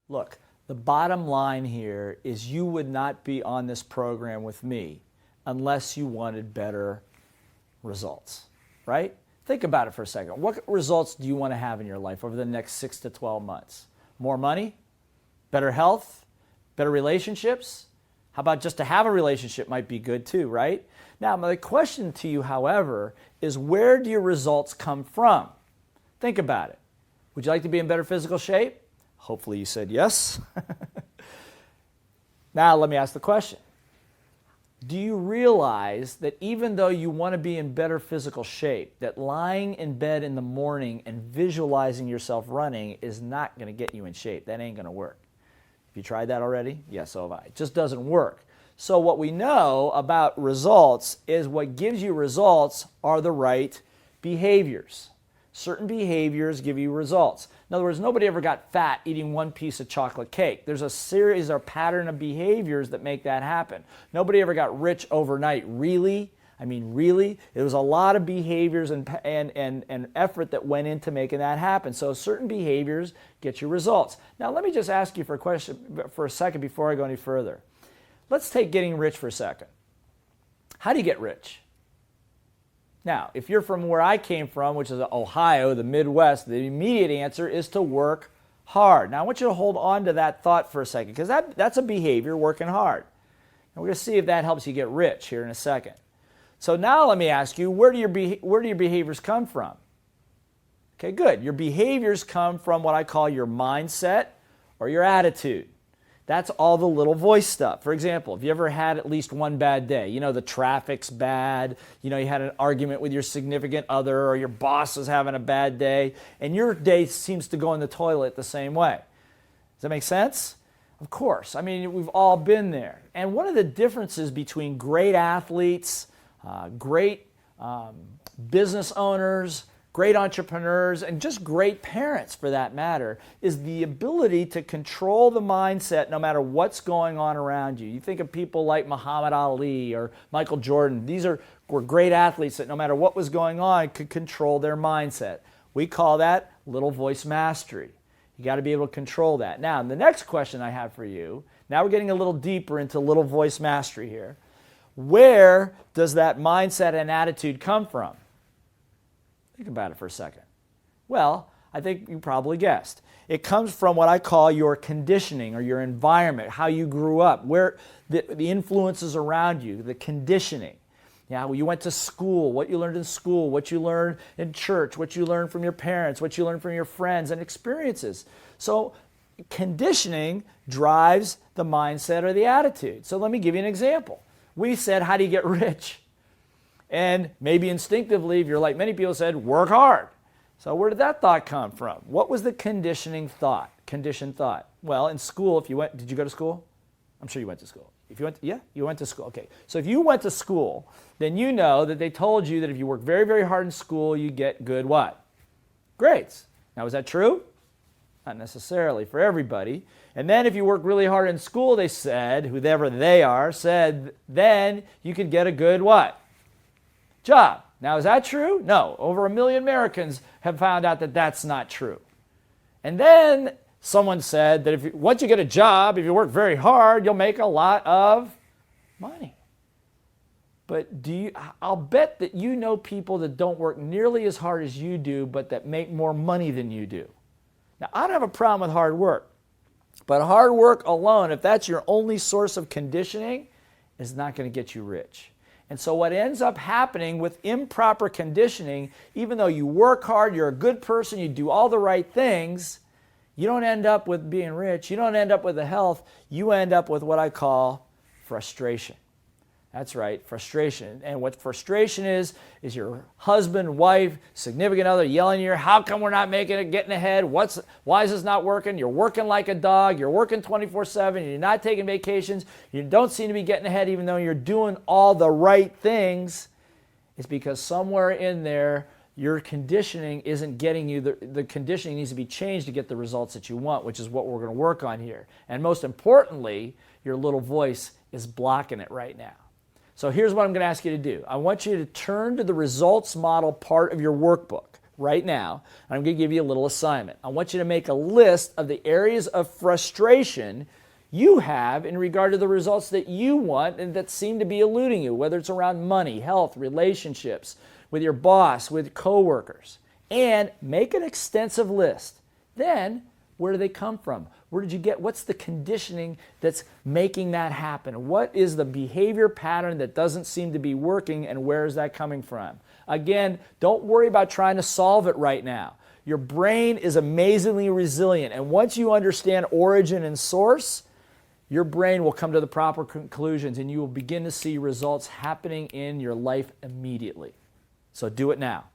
Look, the bottom line here is you would not be on this program with me unless you wanted better results, right? Think about it for a second. What results do you want to have in your life over the next 6 to 12 months? More money? Better health? Better relationships? How about just to have a relationship might be good too, right? Now, my question to you, however, is where do your results come from? Think about it. Would you like to be in better physical shape? Hopefully you said yes. Now let me ask the question. Do you realize that even though you want to be in better physical shape, that lying in bed in the morning and visualizing yourself running is not going to get you in shape? That ain't going to work. Have you tried that already? Yes, so have I. It just doesn't work. So what we know about results is what gives you results are the right behaviors. Certain behaviors give you results. In other words, nobody ever got fat eating one piece of chocolate cake. There's a series or pattern of behaviors that make that happen. Nobody ever got rich overnight. Really? I mean, really? There was a lot of behaviors and effort that went into making that happen. So certain behaviors get you results. Now, let me just ask you for a second before I go any further. Let's take getting rich for a second. How do you get rich? Now, if you're from where I came from, which is Ohio, the Midwest, the immediate answer is to work hard. Now, I want you to hold on to that thought for a second because that's a behavior, working hard. And we're going to see if that helps you get rich here in a second. So now let me ask you, where do your behaviors come from? Okay, good. Your behaviors come from what I call your mindset or your attitude. That's all the little voice stuff. For example, have you ever had at least one bad day? You know, the traffic's bad, you know, you had an argument with your significant other or your boss is having a bad day, and your day seems to go in the toilet the same way. Does that make sense? Of course. I mean, we've all been there. And one of the differences between great athletes, great business owners, great entrepreneurs, and just great parents for that matter, is the ability to control the mindset no matter what's going on around you. You think of people like Muhammad Ali or Michael Jordan. These were great athletes that no matter what was going on could control their mindset. We call that little voice mastery. You got to be able to control that. Now, the next question I have for you, now we're getting a little deeper into little voice mastery here. Where does that mindset and attitude come from? Think about it for a second. Well, I think you probably guessed. It comes from what I call your conditioning or your environment, how you grew up, where the influences around you, the conditioning. Yeah, you went to school, what you learned in school, what you learned in church, what you learned from your parents, what you learned from your friends and experiences. So conditioning drives the mindset or the attitude. So let me give you an example. We said, how do you get rich? And maybe instinctively, if you're like many people said, work hard. So where did that thought come from? What was the conditioned thought? Well, in school, did you go to school? I'm sure you went to school. You went to school. Okay. So if you went to school, then you know that they told you that if you work very, very hard in school, you get good what? Grades. Now, is that true? Not necessarily for everybody. And then if you work really hard in school, they said, whoever they are, said, then you could get a good what? Job. Now, is that true? No. Over 1 million Americans have found out that that's not true. And then someone said that once you get a job, if you work very hard, you'll make a lot of money. But I'll bet that you know people that don't work nearly as hard as you do, but that make more money than you do. Now, I don't have a problem with hard work. But hard work alone, if that's your only source of conditioning, is not going to get you rich. And so what ends up happening with improper conditioning, even though you work hard, you're a good person, you do all the right things, you don't end up with being rich, you don't end up with the health, you end up with what I call frustration. That's right, frustration. And what frustration is your husband, wife, significant other yelling at you, how come we're not making it, getting ahead? Why is this not working? You're working like a dog, you're working 24/7, you're not taking vacations, you don't seem to be getting ahead even though you're doing all the right things. It's because somewhere in there, your conditioning isn't getting you, the conditioning needs to be changed to get the results that you want, which is what we're going to work on here. And most importantly, your little voice is blocking it right now. So here's what I'm going to ask you to do. I want you to turn to the results model part of your workbook right now. I'm going to give you a little assignment. I want you to make a list of the areas of frustration you have in regard to the results that you want and that seem to be eluding you, whether it's around money, health, relationships, with your boss, with coworkers. And make an extensive list. Then, where do they come from? Where did you get? What's the conditioning that's making that happen? What is the behavior pattern that doesn't seem to be working, and where is that coming from? Again, don't worry about trying to solve it right now. Your brain is amazingly resilient, and once you understand origin and source, your brain will come to the proper conclusions, and you will begin to see results happening in your life immediately. So do it now.